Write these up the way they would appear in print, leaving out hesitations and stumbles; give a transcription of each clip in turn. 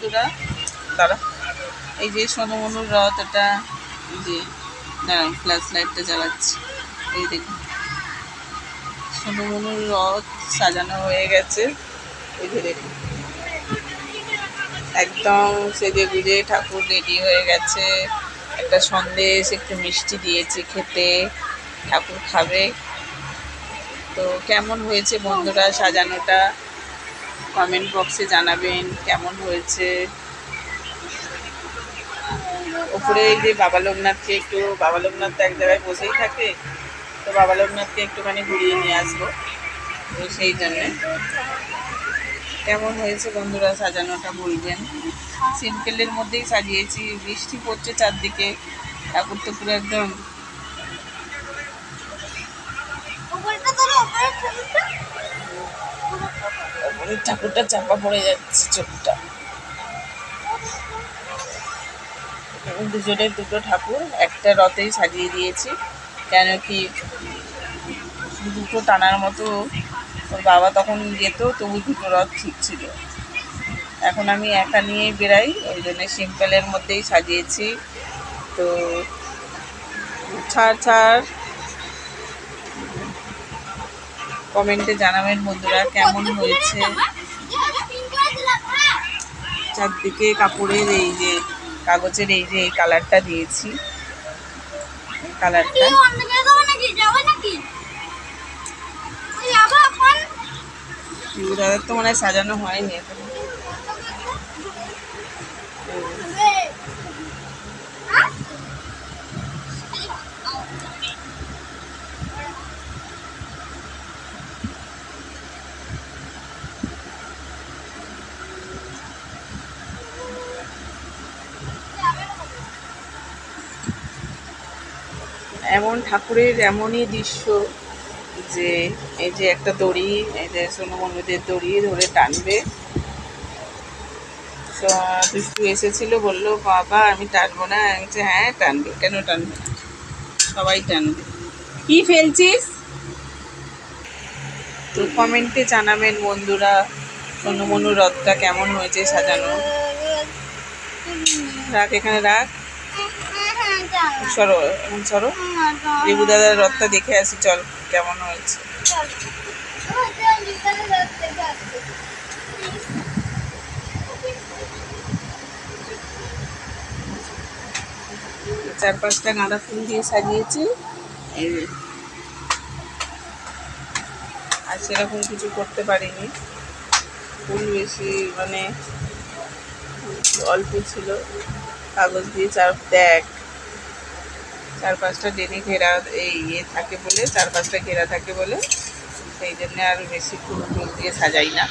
বন্ধুরা, দাঁড়া, এই যে সোনমনুর রথ, এটা এই যে দাঁড়ান ফ্ল্যাশ লাইটটা জ্বালাচ্ছি, এই দেখুন সোনমনুর রথ সাজানো হয়ে গেছে। এই যে দেখুন একদম সেজে গুজে ঠাকুর রেডি হয়ে গেছে। একটা সন্দেশ, একটু মিষ্টি দিয়েছি খেতে, ঠাকুর খাবে। তো কেমন হয়েছে বন্ধুরা সাজানোটা কমেন্ট বক্সে জানাবেন কেমন হয়েছে। উপরে এই যে বাবা লোকনাথকে একটু, বাবা লোকনাথ তো এক জায়গায় বসেই থাকে, তো বাবা লোকনাথকে একটুখানি ঘুরিয়ে নিয়ে আসবো, তো সেই জন্যে। কেমন হয়েছে বন্ধুরা সাজানোটা বলবেন। সিম্পলের মধ্যেই সাজিয়েছি, বৃষ্টি পড়ছে চারদিকে, ঠাকুর তো পুরো একদম ঠাকুরটা চাপা পড়ে যাচ্ছে চোখটা। দুজনের দুটো ঠাকুর একটা রথেই সাজিয়ে দিয়েছি, কেন কি দুটো টানার মতো ওর বাবা তখন যেত, তবু দুটো রথ ঠিক ছিল। এখন আমি একা নিয়ে বেরাই, ওই জন্য সিম্পলের মধ্যেই সাজিয়েছি। তো ছাড় কমেন্টে জানাবেন বন্ধুরা কেমন হয়েছে। চারদিকে কাপড়ের এই যে কাগজের এই যে এই কালারটা দিয়েছি, কালারটা দাদার তো মনে হয় সাজানো হয়নি এখন। এমন ঠাকুরের এমনই দৃশ্য যে এই যে একটা দড়ি, এই যে সোনমনুদের দড়ি ধরে টানবে। দুষ্টু এসেছিল, বললো বাবা আমি টানবো না, আমি বলছি হ্যাঁ টানবে, কেন টানবে, সবাই টানবে। কি ফেলছিস? তো কমেন্টে জানাবেন বন্ধুরা সোনমনুর রথটা কেমন হয়েছে সাজানো। রাখ, এখানে রাখ, সরো এখন সরো, রিবু দাদার রথটা দেখে আসি, চল কেমন হয়েছে। চার পাঁচটা গাঁদা ফুল দিয়ে সাজিয়েছি, আর সেরকম কিছু করতে পারিনি, ফুল বেশি মানে অল্প ছিল। কাগজ দিয়ে চার পাঁচটা ডেনে ঘেরা এই থাকে বলে, চার পাঁচটা ঘেরা থাকে বলে, সেই জন্য আর বেশি ফুল টুল দিয়ে সাজাই না।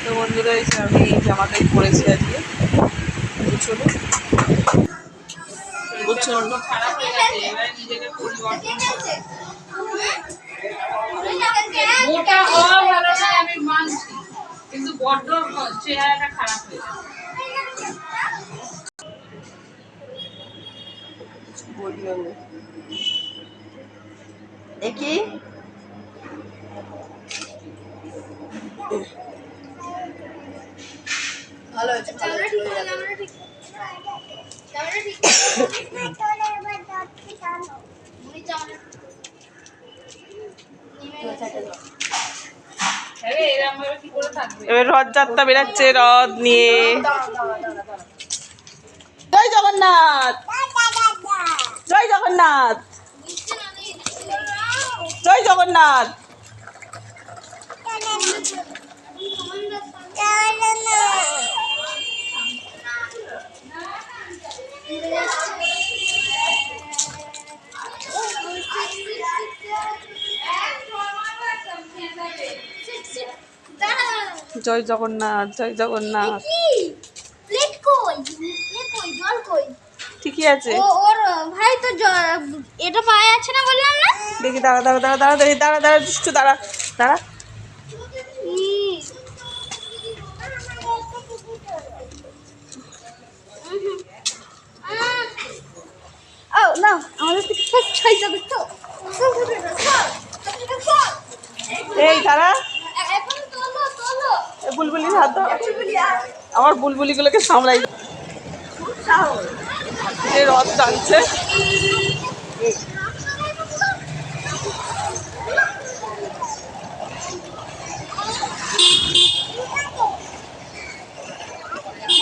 তো বন্ধুরা আমি এই জামাটাই পরেছি আজকে, ছোটো খারাপ হয়ে গেছে, এবার নিজেকে পরিবর্তন মোটা হওয়া ভালো না, আমি মানছি, কিন্তু বড্ড চেহারাটা খারাপ হয়ে গেছে। দেখি ভালো হয়েছে, এবার রথযাত্রা বেরাচ্ছে, রথ নিয়ে। জয় জগন্নাথ, জয় জগন্নাথ, জয় জগন্নাথ। জয় জগন্নাথ, জয় জগন্নাথ। ঠিকই আছে, ওর ভাই তো এটা পায়ে আছে না বললাম না। দেখি দাঁড়া দাঁড়া দাঁড়া দাঁড়া দেখি দাঁড়া দাঁড়া দুষ্টু দাঁড়া দাঁড়া। ও না, আমাদের থেকে ছয় যাবে তো। এই তারা এখন তোলো তোলো। বুলবুলির হাত দাও। আমার বুলবুলিগুলোকে সামলাই যে রথ টানছে।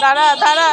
দাঁড়া দাঁড়া।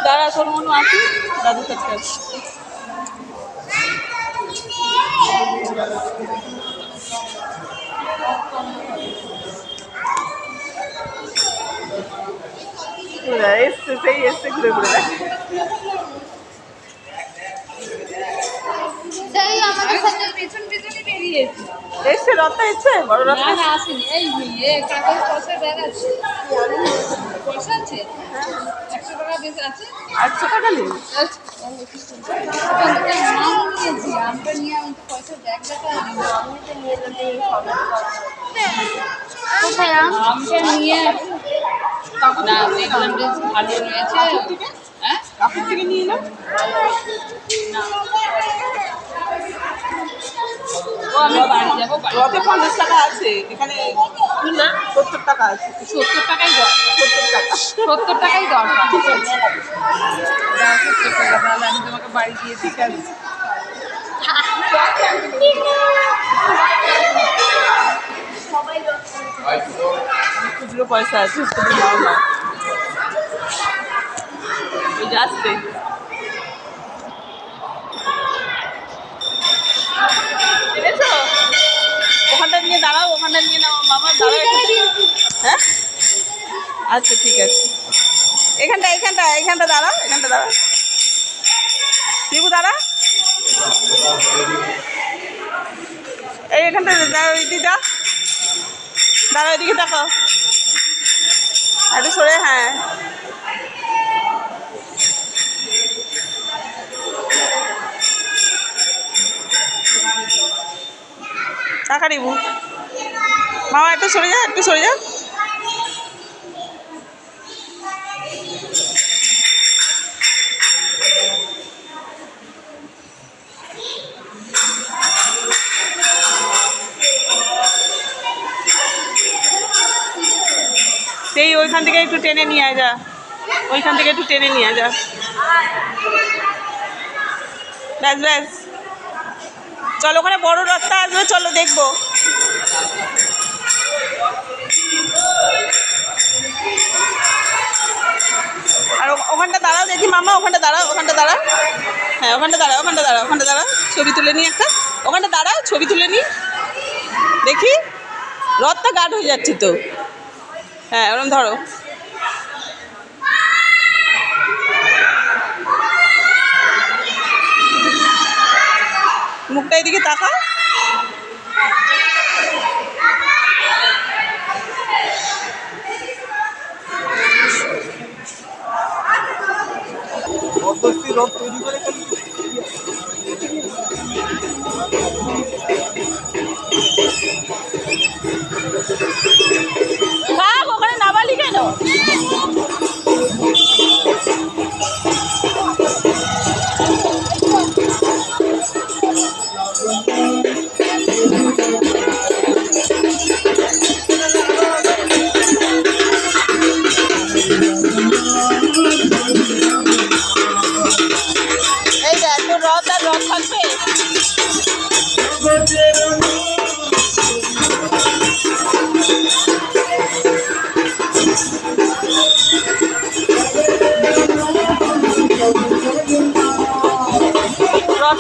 দাঁড়া তোর মনে আছে দাদু কাছে এসছে সেই এসছে ঘুরে ঘুরে সেই আমাদের সাথে পেছন পেছনই বেরিয়েছে। এসছে রথটা এসছে বড় রথ না না আসেনি, এই কাগজ পয়সা ব্যাগ আছে, পয়সা আছে 100 টাকা বেশ আছে। 800 টাকা নিন। নিয়েছি আমরা নিয়ে আমি তো পয়সা ব্যাগ দেখা কোথায় আমটা নিয়ে না দেখলাম বেশ ভালো রয়েছে। হ্যাঁ কাকুর থেকে নিয়ে নাও। ও আমি বাড়ি যাবো, বাড়ি রথে 50 টাকা আছে এখানে না 70 টাকা আছে। 70 টাকাই দরকার, 70 টাকা 70 টাকাই দরকার। ঠিক আছে দাও 70 টাকা, তাহলে আমি তোমাকে বাড়ি দিয়ে দিই। খুচরো পয়সা আছে তুমি নাও না ওই যে আসছে এনেছো ওখানটা নিয়ে দাঁড়াও ওখানটা নিয়ে নাও মামা দাঁড়াও হ্যাঁ আচ্ছা ঠিক আছে এখানটা দাঁড়াও এখানটা দাঁড়াও শিবু দাঁড়া এই এখানটা দাঁড়াও এদিকে যা দাঁড়াও এদিকে তাকাও একটু সরে হ্যাঁ টাকা নিবু মামা একটু সরে যা সেই ওইখান থেকে একটু টেনে নিয়ে যা ব্যাস চলো ওখানে বড় রাস্তা আসবে চলো দেখবো আর ওখানটা দাঁড়াও দেখি মামা ওখানটা দাঁড়াও হ্যাঁ ওখানটা দাঁড়াও ছবি তুলে নি একটা ওখানটা দাঁড়াও ছবি তুলে নি দেখি রথটা গাঢ় হয়ে যাচ্ছে তো হ্যাঁ ওরকম ধরো মুখটা এদিকে তাকা রথ তৈরি করে ওখানে নামালি কেন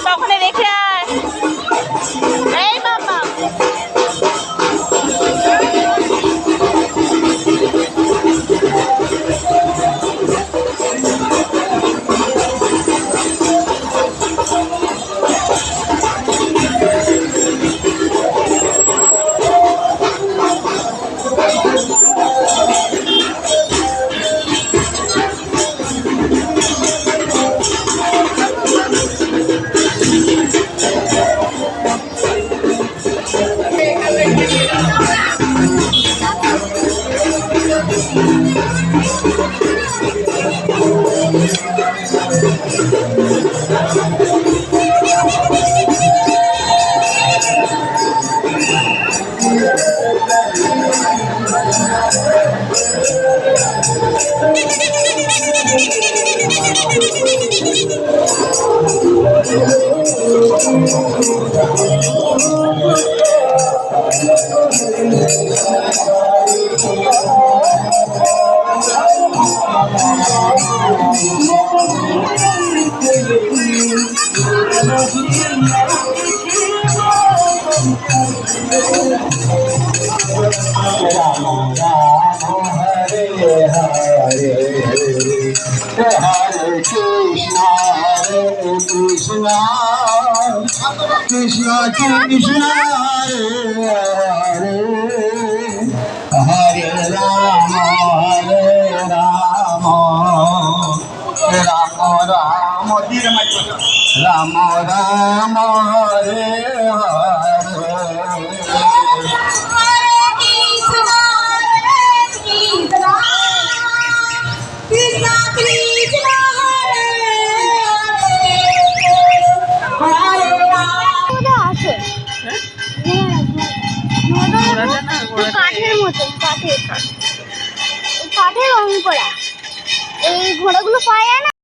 বাবা ওখানে রেখে আয়। এই বাবা Krishna Krishna Hare Rama Rama Rama Rama Hare আছে ঘোড়াটা না ঘোড়াটা কাঠের মতন কাঠের রং করা এই ঘোড়াগুলো পাওয়া যায় না।